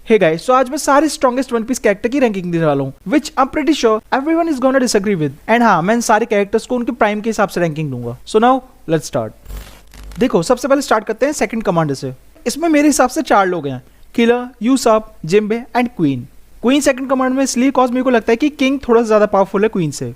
Hey guys, सो आज मैं सारे स्ट्रॉन्गेस्ट वन पीस कैरेक्टर की रैंकिंग देने वाला हूँ, which I am pretty sure everyone is gonna disagree with. And हाँ, मैं इन सारे कैरेक्टर्स को उनके प्राइम के हिसाब से रैंकिंग दूंगा। So now let's start. देखो, सबसे पहले स्टार्ट करते हैं सेकंड कमांडर से। इसमें मेरे हिसाब से 4 लोग हैं, Killer, Yasopp, Jinbe and Queen. Queen second command में इसलिए कॉज मेरे को लगता है कि किंग थोड़ा ज्यादा पावरफुल है क्वीन से।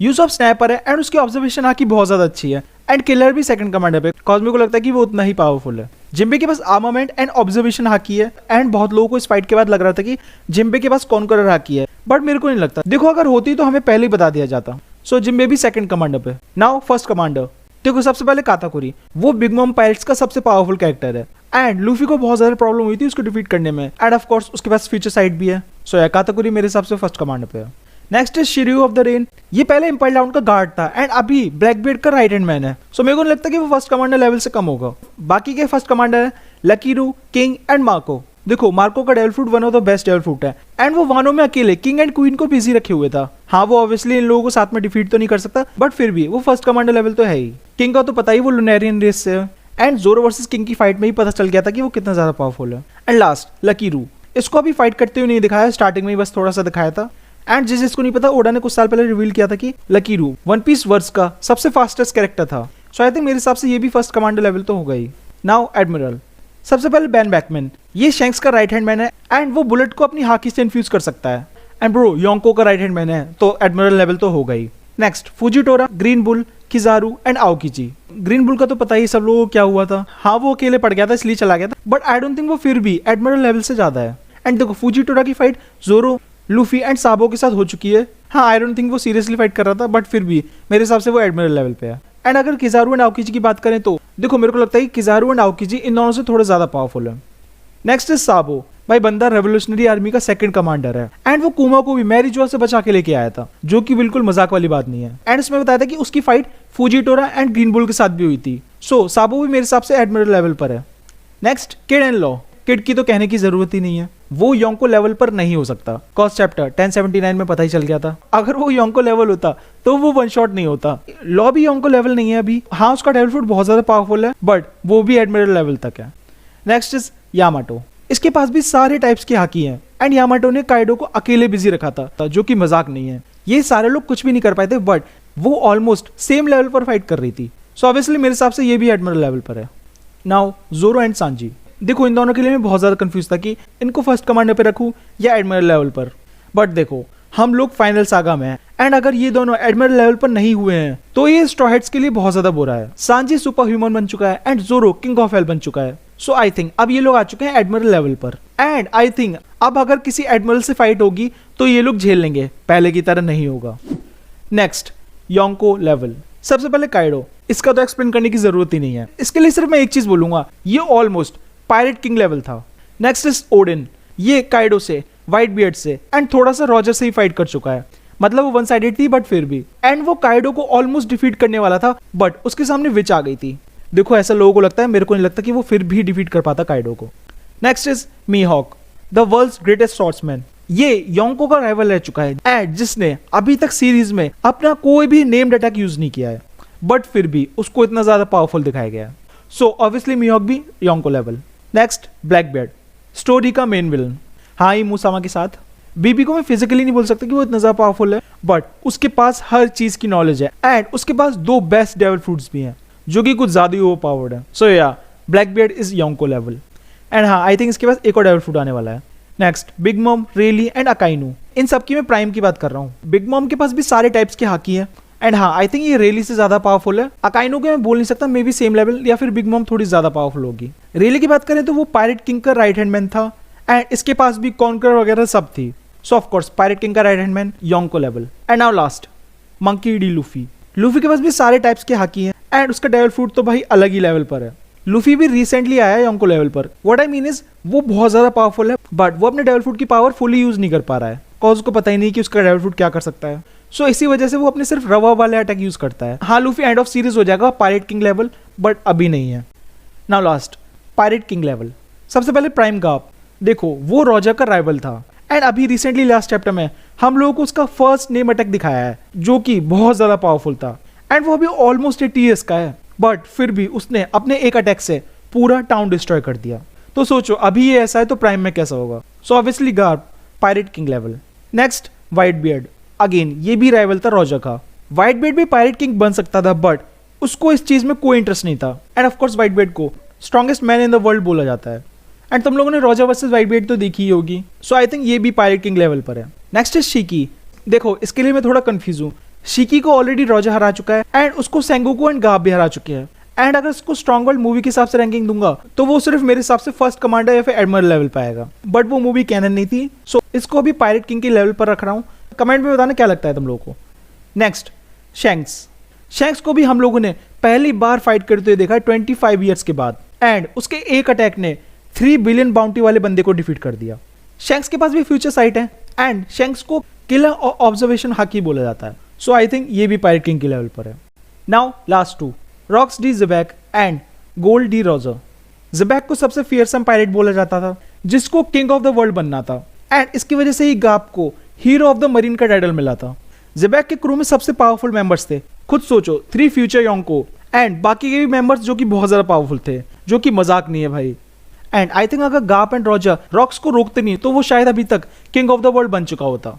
यूसप स्नैपर है एंड उसकी ऑब्जर्वेशन आकी बहुत ज्यादा अच्छी है। एंड किलर भी सेकंड कमांडर पे, कॉज मेरे को लगता है कि वो उतना ही पावरफुल है। जिम्बे के पास आर्मामेंट एंड ऑब्जर्वेशन हाकी है। एंड बहुत लोगों को इस फाइट के बाद लग रहा था कि जिम्बे के पास कॉन्करर हाकी है, बट मेरे को नहीं लगता। देखो, अगर होती तो हमें पहले ही बता दिया जाता। सो जिम्बे भी सेकंड कमांडर पे। Now first commander. देखो, सबसे पहले काताकुरी, वो बिग मॉम पायरेट्स का सबसे पावरफुल कैरेक्टर है। एंड लूफी को बहुत ज्यादा प्रॉब्लम हुई थी उसको डिफीट करने में। एंड ऑफ कोर्स उसके पास फ्यूचर साइट भी है। सो या काताकुरी मेरे हिसाब से फर्स्ट कमांडर पे है। Next is Shiryu of the rain. ये पहले इंपायर डाउन का गार्ड था एंड अभी ब्लैकबीयर्ड का राइट हैंड मैन है। सो मेरे को नहीं लगता कि वो फर्स्ट कमांडर लेवल से कम होगा। बाकी के फर्स्ट कमांडर है लकीरू, किंग एंड मार्को। देखो, मार्को का devil fruit one of the best devil fruit है। एंड वो वानों में अकेले किंग एंड क्वीन को बिजी रखे हुए था। हाँ, वो ऑब्वियसली इन लोगों को साथ में डिफीट तो नहीं कर सकता, बट फिर भी वो फर्स्ट कमांडर लेवल तो है ही। किंग का तो पता ही, वो लुनेरियन रेस से है। एंड जोरो वर्सेस किंग की फाइट में ही पता चल गया था कि वो कितना ज्यादा पावरफुल है। And last Lucky Roux. इसको अभी फाइट करते हुए नहीं दिखाया, स्टार्टिंग में ही बस थोड़ा सा दिखाया था। एंड जिसको नहीं पता, ओडा ने कुछ साल पहले रिवील किया था कि लकीरू वन पीस वर्स का सबसे फास्टेस्ट कैरेक्टर था। सो आई थिंक मेरे हिसाब से ये भी फर्स्ट कमांडर लेवल तो होगा ही। Now admiral. सबसे पहले बैन बैकमैन। ये शैंक्स का राइट हैंड मैन है एंड वो बुलेट को अपनी हाकी से इन्फ्यूज कर सकता है। एंड ब्रो, योंको का राइट हैंड मैन है, तो एडमिरल लेवल तो होगा ही। Next Fujitora, Green Bull, Kizaru and Aokiji. Green Bull का तो पता ही सब लोगों को क्या हुआ था। हाँ, वो अकेले पड़ गया था इसलिए चला गया था, बट आई डोंट थिंक वो फिर भी एडमिरल लेवल से ज्यादा है। एंड देखो, फुजिटोरा की फाइट जोरो, लूफी एंड साबो के साथ हो चुकी है। हाँ, आई डोंट थिंक वो सीरियसली फाइट कर रहा था, बट फिर भी मेरे हिसाब से वो एडमिरल लेवल पे है। एंड अगर किजारू एंड आओकिची की बात करें तो देखो, मेरे को लगता है कि किजारू एंड आओकिची इन दोनों से थोड़े ज्यादा पावरफुल है। Next is Sabo. भाई, बंदा रेवोल्यूशनरी आर्मी का सेकंड कमांडर है। एंड वो कुमा को भी मैरी जोआ से बचा के लेके आया था, जो कि बिल्कुल मजाक वाली बात नहीं है। एंड इसमें बताया था कि उसकी फाइट फुजिटोरा एंड ग्रीन बुल के साथ भी हुई थी। सो साबो भी मेरे हिसाब से एडमिरल लेवल पर है। Next kid and law. Kid की तो कहने की जरूरत ही नहीं है, वो योंको लेवल पर नहीं हो सकता। कॉज चैप्टर 1079 में पता ही चल गया था। अगर वो योंको लेवल होता तो वो वन शॉट नहीं होता। लॉ भी योंको लेवल नहीं है अभी। हाँ, उसका डेविल फ्रूट बहुत ज्यादा पावरफुल है, बट वो भी एडमिरल लेवल तक है। Next is Yamato. इसके पास भी सारे टाइप्स के हाकी हैं। एंड यामाटो ने काइडो को अकेले बिजी रखा था, जो कि मजाक नहीं है। ये सारे लोग कुछ भी नहीं कर पाए थे, बट वो ऑलमोस्ट सेम लेवल पर फाइट कर रही थी। सो ऑब्वियसली मेरे हिसाब से ये भी एडमिरल लेवल पर है। नाउ जोरो एंड सांजी। देखो, इन दोनों के लिए मैं बहुत ज्यादा कंफ्यूज था कि इनको फर्स्ट कमांडर पे रखूं या एडमिरल लेवल पर। बट देखो, हम लोग फाइनल सागा में हैं। एंड अगर ये दोनों एडमिरल लेवल पर नहीं हुए हैं तो ये स्ट्रॉ हेड्स के लिए बहुत ज्यादा बुरा है। सांजी सुपर ह्यूमन बन चुका है एंड जोरो किंग ऑफ हेल बन चुका है। सो आई थिंक अब ये लोग आ चुके हैं एडमिरल लेवल पर। एंड आई थिंक अब अगर किसी एडमिरल से फाइट होगी तो ये लोग झेल लेंगे, पहले की तरह नहीं होगा। Next योंको level. सबसे पहले काइडो। इसका तो एक्सप्लेन करने की जरूरत ही नहीं है। इसके लिए सिर्फ मैं एक चीज बोलूंगा, ये ऑलमोस्ट पायरेट किंग लेवल था। Next is Odin. ये काइडो से, व्हाइट बियर्ड से एंड थोड़ा सा रॉजर से ही फाइट कर चुका है। मतलब वो वन साइडेड थी, बट फिर भी। एंड वो काइडो को ऑलमोस्ट डिफीट करने वाला था, बट उसके सामने विच आ गई थी। देखो, ऐसा लोगों को लगता है, मेरे को नहीं लगता कि वो फिर भी डिफीट कर पाता काइडो को। Next is Mihawk, the world's greatest swordsman. ये योंको का राइवल रह चुका है एंड जिसने अभी तक सीरीज में अपना कोई भी नेम्ड अटैक यूज नहीं किया है, बट फिर भी उसको इतना ज्यादा पावरफुल दिखाया गया है। सो ऑब्वियसली मीहॉक भी योंको लेवल। नेक्स्ट ब्लैकबीयर्ड, स्टोरी का मेन विलन। हाँ, ही मुसामा के साथ। बीबी को मैं फिजिकली नहीं बोल सकता कि वो इतना ज्यादा पावरफुल है, बट उसके पास हर चीज की नॉलेज है। एंड उसके पास 2 बेस्ट डेविल फ्रूट्स भी हैं, जो कि कुछ ज्यादा ही ओवर पावर्ड है। सो या ब्लैकबीयर्ड इज योंको लेवल। एंड हाँ, आई थिंक इसके पास एक और डेविल फ्रूट आने वाला है। Next Big Mom, Rayleigh and Akainu. इन सब की मैं प्राइम की बात कर रहा हूँ। बिग मॉम के पास भी सारे टाइप्स के हाकी हैं। एंड हाँ, आई थिंक ये रेली से ज्यादा पावरफुल है। अकाइनो के मैं बोल नहीं सकता, मे बी सेम लेवल या फिर बिग मॉम थोड़ी ज्यादा पावरफुल होगी। रेली की बात करें तो वो पायरेट किंग का राइट हैंड मैन था एंड इसके पास भी कॉन्कर वगैरह सब थी। So of course pirate king का right hand man Yonko level. And now last Monkey D Luffy. Luffy के पास भी सारे टाइप्स के हाकी हैं एंड उसका डेविल फ्रूट तो भाई अलग ही लेवल पर है। लूफी भी रिसेंटली आया है योंको लेवल पर। व्हाट आई मीन इज वो बहुत ज्यादा पावरफुल है, बट वो अपने डेविल फ्रूट की पावर फुली यूज नहीं कर पा रहा है, कॉज उसको पता ही नहीं कि उसका डेविल फ्रूट क्या कर सकता है। सो इसी वजह से वो अपने सिर्फ रवा वाले अटैक यूज करता है। हाँ, लूफी एंड ऑफ सीरीज हो जाएगा पायरेट किंग लेवल, बट अभी नहीं है। Now last pirate king level. सबसे पहले प्राइम गाप। देखो, वो रॉजर का राइवल था एंड अभी रिसेंटली लास्ट चैप्टर में हम लोगों को उसका फर्स्ट नेम अटैक दिखाया है, जो कि बहुत ज्यादा पावरफुल था। एंड वो अभी ऑलमोस्ट 80 ईयर्स का है, बट फिर भी उसने अपने एक अटैक से पूरा टाउन डिस्ट्रॉय कर दिया। तो सोचो, अभी ये ऐसा है तो प्राइम में कैसा होगा। So obviously Garp pirate king level. Next white beard, again ये भी राइवल था रॉजर का। व्हाइट बियर्ड भी पायरेट किंग बन सकता था बट उसको इस चीज में कोई इंटरेस्ट नहीं था। And of course Whitebeard को strongest man in the world बोला जाता है। एंड तुम लोगों ने रॉजर वर्सेस व्हाइट बियर्ड तो देखी ही होगी, सो आई थिंक ये भी पायरेट किंग लेवल पर है। Next is Shiki. देखो इसके लिए मैं थोड़ा कंफ्यूज हूँ। शिकी को ऑलरेडी रॉजर हरा चुका है एंड उसको सेंगोकू एंड गार्प भी हरा चुके हैं। एंड अगर उसको स्ट्रॉन्ग वर्ल्ड मूवी के हिसाब से रैंकिंग दूंगा तो वो सिर्फ मेरे हिसाब से फर्स्ट कमांडर या फिर एडमिरल लेवल पे आएगा, बट वो मूवी कैनन नहीं थी, सो इसको अभी पायरेट किंग के लेवल पर रख रहा हूँ। कमेंट में बताना क्या लगता है तुम लोगों को। Next shanks. शैंक्स को भी हम लोगों ने पहली बार फाइट करते हुए देखा 25 ईयर्स के बाद एंड उसके एक अटैक ने 3 बिलियन बाउंटी वाले बंदे को डिफीट कर दिया। शैंक्स के पास भी फ्यूचर साइट है एंड शैंक्स को किलर और ऑब्जर्वेशन हाकी बोला जाता है, सो आई थिंक ये भी पायरेट किंग के लेवल पर है। Now last two, Rocks D Xebec and Gold D Roger. Xebec को सबसे फियरसम पायरेट बोला जाता था जिसको किंग ऑफ द वर्ल्ड बनना था एंड इसकी वजह से ही गार्प को हीरो ऑफ द मरीन का टाइटल मिला था। ज़ेबैक के क्रू में सबसे पावरफुल मेंबर्स थे, खुद सोचो 3 फ्यूचर योंको एंड बाकी के भी मेंबर्स जो कि बहुत ज्यादा पावरफुल थे, जो कि मजाक नहीं है भाई। एंड आई थिंक अगर गार्प एंड रॉजर रॉक्स को रोकते नहीं तो वो शायद अभी तक किंग ऑफ द वर्ल्ड बन चुका होता।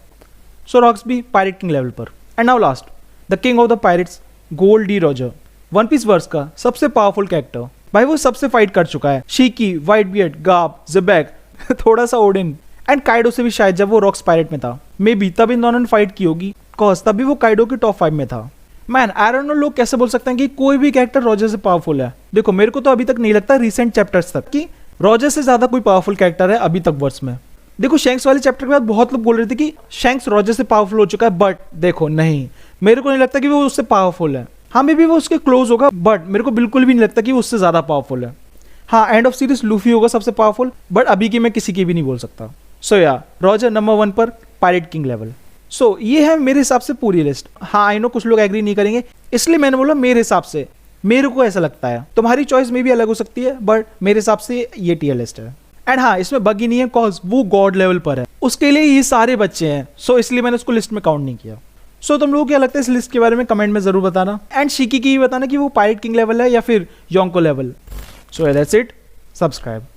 सो रॉक्स भी पायरेट किंग लेवल पर। And now last, the king of the pirates Gold D Roger, One Piece verse का सबसे पावरफुल कैरेक्टर। भाई वो सबसे फाइट कर चुका है, शिकी, व्हाइट बियर्ड, गार्प, ज़ेबैक, थोड़ा सा ओडिन एंड काइडो से भी शायद जब वो रॉक्स पायरेट में था। मे बी तब इन दोनों ने फाइट की होगी कॉज तभी वो काइडो के टॉप 5 में था। मैन आई डोंट नो लोग कैसे बोल सकते हैं कि कोई भी कैरेक्टर रॉजर से पावरफुल है। देखो मेरे को तो अभी तक नहीं लगता रिसेंट चैप्टर्स तक कि रॉजर से ज्यादा कोई पावरफुल कैरेक्टर है अभी तक वर्स में। देखो शैंक्स वाले चैप्टर के बाद बहुत लोग बोल रहे थे कि शैंक्स रॉजर से पावरफुल हो चुका है, बट देखो नहीं, मेरे को नहीं लगता कि वो उससे पावरफुल है। हाँ मे बी वो उसके क्लोज होगा बट मेरे को बिल्कुल भी नहीं लगता कि वो उससे ज्यादा पावरफुल है। हाँ एंड ऑफ सीरीज लूफी होगा सबसे पावरफुल, बट अभी की मैं किसी की भी नहीं बोल सकता। सो या रॉजर नंबर 1 पर पायरेट किंग लेवल। सो ये है मेरे हिसाब से पूरी लिस्ट। हाँ आई नो कुछ लोग एग्री नहीं करेंगे, इसलिए मैंने बोला मेरे हिसाब से, मेरे को ऐसा लगता है। तुम्हारी चॉइस में भी अलग हो सकती है बट मेरे हिसाब से ये टियर लिस्ट है। एंड हाँ इसमें बग ही नहीं है कॉज वो गॉड लेवल पर है, उसके लिए ये सारे बच्चे हैं, सो इसलिए मैंने उसको लिस्ट में काउंट नहीं किया। सो तुम लोगों को क्या लगता है इस लिस्ट के बारे में कमेंट में जरूर बताना। एंड शिकी की भी बताना कि वो पायरेट किंग लेवल है या फिर Yonko level. So that's it, subscribe.